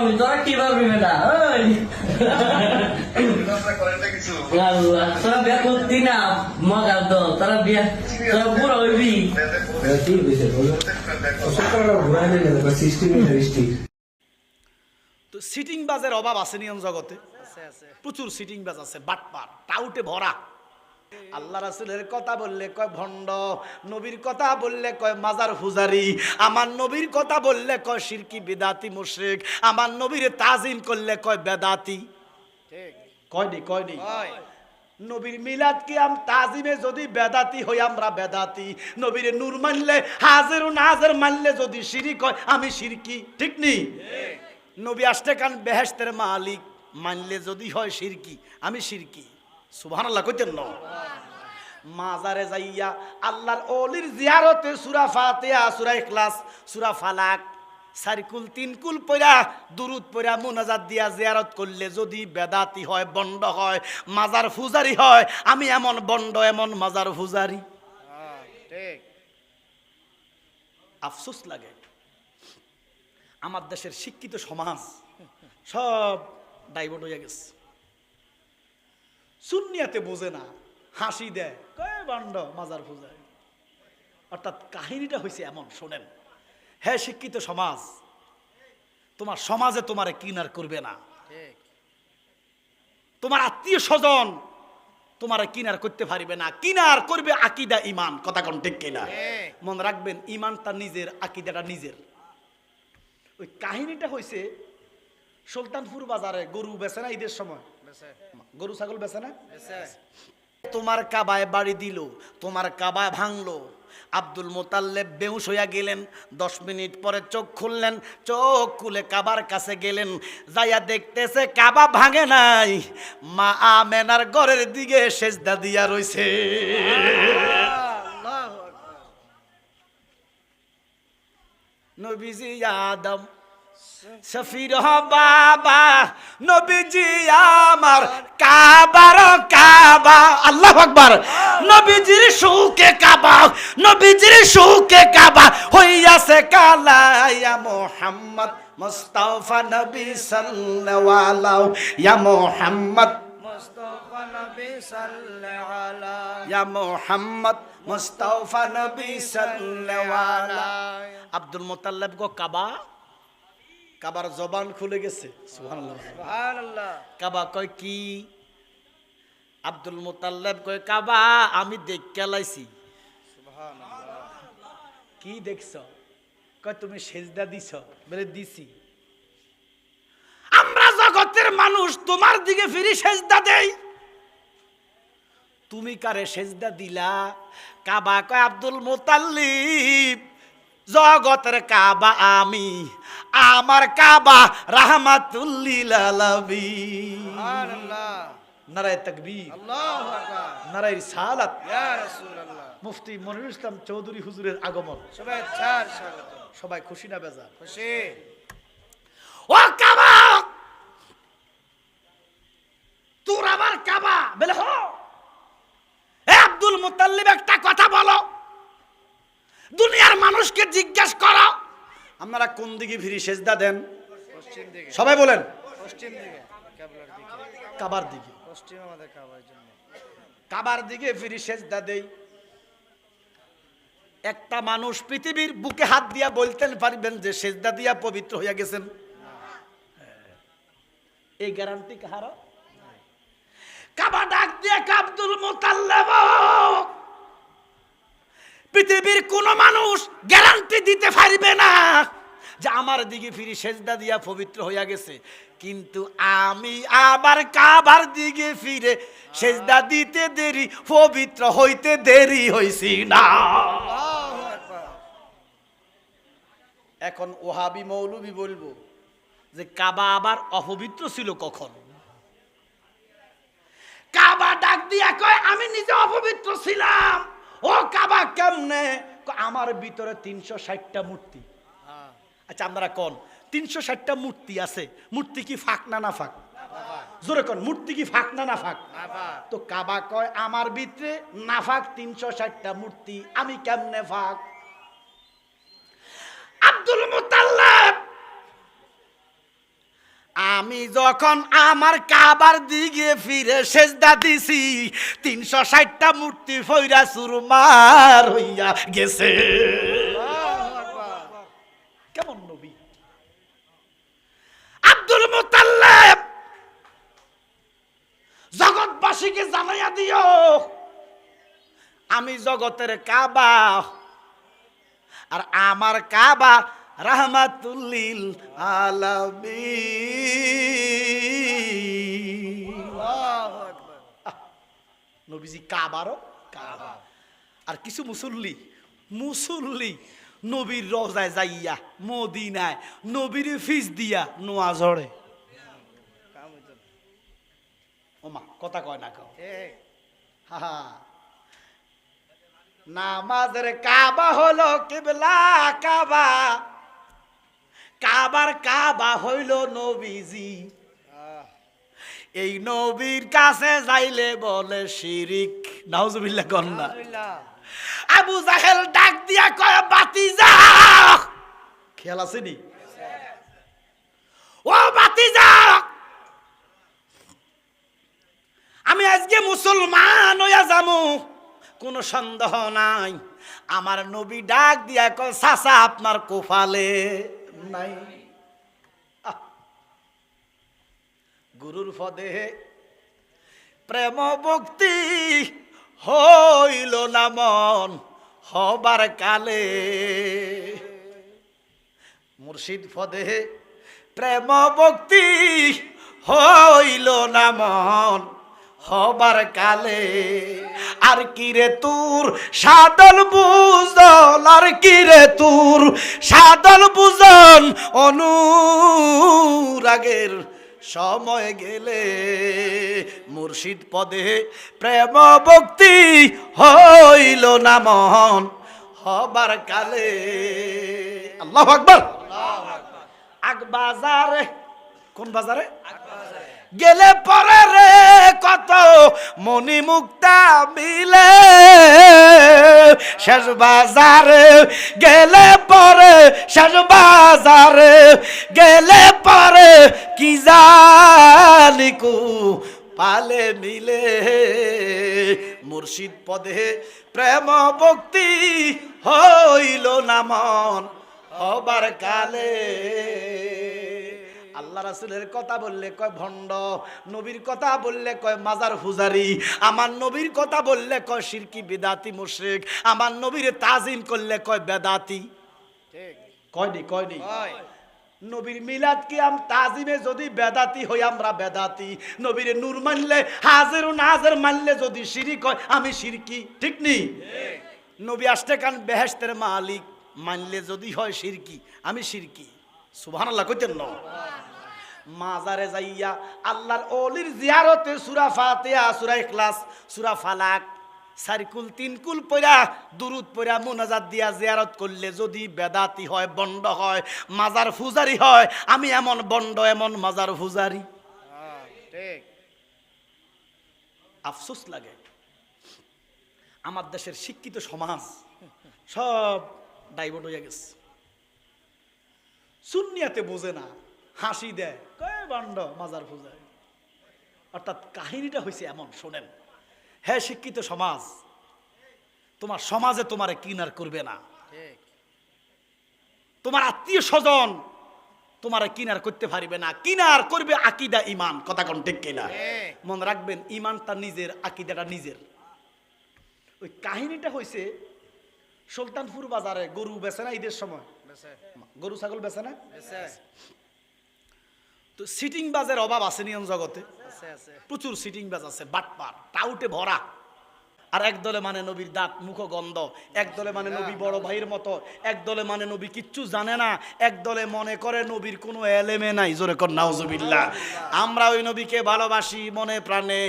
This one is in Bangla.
আমি, তোরা কি পারবি বেটা? আল্লাহ, তোরা বিয়া করতি না মগার দল, তোরা বুড়ো হইবি। তো সিটিং বাজের অভাব আছে নিয়ম জগতে, প্রচুর সিটিং বাজ আছে, বাটপার টাউটে ভরা। আল্লাহ রাসূলের কথা বললে কয় ভণ্ড, নবীর কথা বললে কয় মাজার পূজারি, আমার নবীর কথা বললে কয় শিরকি বিদাতি মুশরিক, আমার নবীর তাজিম করলে কয় বেদাতি। ঠিক কয়নি নবীর মিলাদ কি আম তাজিমে যদি বেদাতি হই আমরা বেদাতি, নবীর নূর মানলে হাজির ও নাজির মানলে যদি শিরিক হয় আমি শিরকি। ঠিক নেই? নবী আসতে কান বেহেশতের মালিক মানলে যদি হয় শিরকি আমি শিরকি। সুবহানাল্লাহ কইতেন না? মাজারে যাইয়া আল্লাহর ওলির জিয়ারতে সূরা ফাতিহা, সূরা ইখলাস, সূরা ফালাক, সারকুল তিনকুল পড়া দুরুদ পড়া মুনাজাত দিয়া জিয়ারত করলে যদি বেদাতি হয়, বন্ড হয়, মাজার পূজারি হয়, আমি এমন বন্ড এমন মাজার পূজারি। ঠিক। আফসোস লাগে আমার দেশের শিক্ষিত সমাজ সব ডাইভার্ট হয়ে গেছে। সুন্নিয়াতে বোঝে না, হাসি দেয়, কয় বন্ড মাজার পূজারি। অর্থাৎ কাহিনীটা হয়েছে এমন, শোনেন, হ্যাঁ শিক্ষিত সমাজ, তোমার সমাজে তোমারে কিনার করবে না, তোমার আত্মীয় স্বজন তোমারে কিনার করতে পারবে না, কিনার করবে আকীদা ঈমান। কথা কোন ঠিক কিনা? মনে রাখবেন, ঈমানটা নিজের, আকীদাটা নিজের। ওই কাহিনীটা হয়েছে সুলতানপুর বাজারে গরু বেচে না ঈদের সময়, গরু ছাগল বেচে না, তোমার কাবায় বাড়ি দিল, তোমার কাবায় ভাঙলো। আব্দুল মুতাল্লিব বেহুশ হইয়া গেলেন, 10 মিনিট পরে চোখ খুললেন, চোখ খুলে কাবার কাছে গেলেন, যাইয়া দেখতেছে কাবা ভাঙে নাই, মা আমেনার ঘরের দিকে সেজদা দিয়া রইছে। নবীজি আদম শফির বাবা, নবীজি আমার কাবার কাবা। আল্লাহু আকবার। নবীজির সুকে কাবা, নবীজির সুকে কাবা হইয়াছে কালা। ইয়া মুহাম্মদ মুস্তাফা নবী সাল্লাল্লাহু আলাইহি, ইয়া মুহাম্মদ মুস্তাফা নবী সাল্লাল্লাহু আলাইহি, ইয়া মুহাম্মদ মুস্তাফা নবী সাল্লাল্লাহু আলাইহি। আব্দুল মুতাল্লিব গো কাবা, কাবার জবান খুলে গেছে। সুবহানাল্লাহ সুবহানাল্লাহ। কাবা কয় কি? আব্দুল মুতাল্লিব কয় কাবা আমি দেখে লাইছি। সুবহানাল্লাহ। কি দেখছো? কয় তুমি সেজদা দিছো। বলে দিছি। আমরা জগতের মানুষ তোমার দিকে ফিরে সেজদা দেই, তুমি কারে সেজদা দিলা? কাবা কয় আব্দুল মুতাল্লিব জগতের কাবা আমি, আমার কাবা রাহমাতুল লিল আলামিন। সুবহানাল্লাহ। নারায়ে তাকবীর, আল্লাহু আকবার, নারায়ে রিসালাত, ইয়া রাসূলুল্লাহ। মুফতি মনিরুল ইসলাম চৌধুরী হুজুরের আগমন, শুভেচ্ছার স্বাগত। সবাই খুশি না বেজার? খুশি। ও কাবা, তোর আবার কাবা? বলে হো। এ আব্দুল মুতাল্লিব একটা কথা বলো, দুনিয়ার মানুষকে জিজ্ঞেস করো আপনারা কোন দিকে ফিরে সেজদা দেন? পশ্চিম দিকে। সবাই বলেন পশ্চিম দিকে, কিবলার দিকে, কাবার দিকে। পশ্চিম আমাদের কাবার জন্য, কাবার দিকে ফিরে সেজদা দেই। একটা মানুষ পৃথিবীর বুকে হাত দিয়া বলতেন পারবেন যে সেজদা দিয়া পবিত্র হইয়া গেছেন? এই গ্যারান্টি কাহার? কাবা ডাক দিয়ে আব্দুল মুতাল্লিব, পৃথিবীর কোন মানুষ গ্যারান্টি দিতে পারবে না যে আমার দিকে ফিরে সেজদা দিয়া পবিত্র হইয়া গেছে, কিন্তু আমি আমার কাবার দিকে ফিরে সেজদা দিতে দেরি, পবিত্র হইতে দেরি হইছি না। এখন ওহাবি মৌলবি বলবো যে কাবা আবার অপবিত্র ছিল কখন? কাবা ডাক দিয়া কয় আমি নিজে অপবিত্র ছিলাম। ও কাবা কেমনে? আমার ভিতরে 360টা মূর্তি। আচ্ছা আপনারা কোন 360টা মূর্তি আছে, মূর্তি কি ফাঁক না না ফাঁক? জোরে কোন, মূর্তি কি ফাঁক না না ফাঁক? তো কাবা কয় আমার ভিতরে না ফাঁক 360টা মূর্তি, আমি কেমনে ফাঁক? আব্দুল মুতাল্লিব আমি যখন আমার কাবার দিকে ফিরে সেজদা দিছি 360টা মূর্তি ফইরা চুরমার হইয়া গেছে। কেমন নবী আব্দুল মুতাল্লিব, জগৎবাসীকে জানাইয়া দিও আমি জগতের কাবা, আর আমার কাবা রাহমাতুল্লিল আলামিন। নবীজি কাবারও কাবা। আর কিছু মুসল্লি নবীর রওজায় যাইয়া মদিনায় নবীর ফিস দিয়া নোয়া ঝরে। ওমা কথা কয় না কও, হা নামাজের কাবা হলো কিবলা কাবা, কাবার কাবা হইল নবীজি। এই নবীর কাছে যাইলে বলে শিরিক। নাউজুবিল্লাহ কন্যা। আবু জাহেল ডাক দিয়া কয় বাতিজা, খেয়াল আছে নি? ও বাতিজা, আমি আজকে মুসলমান হইয়া যামু, কোনো সন্দেহ নাই। আমার নবী ডাক দিয়া কয় চাচা আপনার কোফালে নাই। গুরুর পদে প্রেম ভক্তি হইল না মন হবার কালে, মুর্শিদ পদে প্রেম ভক্তি হইল না মন হবার কালে। আর কিরে তোর সাদল বুঝল, আর কিরে তোর সাদল বুঝন অনুরাগের সময় গেলে, মুর্শিদ পদে প্রেম ভক্তি হইল না মন হবার কালে। আল্লাহু আকবার। আগ বাজারে, কোন বাজারে? গেলে পরে রে কত মনি মুক্তা মিলে, শেষ বাজারে গেলে পরে, শেষ বাজারে গেলে পরে কি জানিকু পালে মিলে। মুর্শিদ পদে প্রেম ভক্তি হইল না মন হবার কালে। আল্লাহ রাসূলের কথা বললে কয় ভণ্ড, নবীর কথা বললে কয় মাজার পূজারি, আমার নবীর কথা বললে কয় শিরকি বিদাতি মুশরিক, আমার নবীর তাজিম করলে কয় বেদাতি। কয়নি কয়নি? নবীর মিলাদ কি আম তাজিমে যদি বেদাতি হই আমরা বেদাতি, নবীর নূর মানলে হাজির ও নাজির মানলে যদি শিরিক হয় আমি শিরকি। ঠিক নি? নবী আসতে কান বেহেশতের মালিক মানলে যদি হয় শিরকি আমি শিরকি। সুবহানাল্লাহ কইতেন না? মাজারে যাইয়া আল্লাহর ওলির জিয়ারতে সূরা ফাতিহা, সূরা ইখলাস, সূরা ফালাক 4 কুল 3 কুল পড়া দুরূদ পড়া মুনাজাত দিয়া জিয়ারত করলে যদি বেদাতি হয়, বন্ড হয়, মাজার পূজারি হয়, আমি এমন বন্ড এমন মাজার পূজারি। ঠিক। আফসোস লাগে আমার দেশের শিক্ষিত সমাজ সব ডাইভার্ট হয়ে গেছে। সুন্নিয়াতে বোঝে না, হাসি দেয়, কয় বন্ড মাজার পূজারি। অর্থাৎ কাহিনীটা হয়েছে এমন, শোনেন, হ্যাঁ শিক্ষিত সমাজ, তোমার সমাজে তোমারে কিনার করবে না, তোমার আত্মীয় স্বজন তোমারে কিনার করতে পারবে না, কিনার করবে আকীদা ঈমান। কথা কোন ঠিক কিনা? মনে রাখবেন, ঈমানটা নিজের, আকীদাটা নিজের। ওই কাহিনীটা হয়েছে সুলতানপুর বাজারে গরু বেচে না ঈদের সময়, গরু ছাগল বেচে না, তো সিটিং বাজের অভাব আছে নিয়ম জগতে, প্রচুর সিটিং বাজ আছে, বাটপার টাউটে ভরা। আর একদলে মানে নবীর দাঁত মুখ গন্ধ, একদলে মানে নবী বড় ভাইয়ের মতো, একদলে মানে নবী কিচ্ছু জানে না, একদলে মনে করে নবীর কোনো এলেমে নাই। জোরে কর নাউজুবিল্লাহ। আমরা ওই নবীকে ভালোবাসি মনে প্রাণে,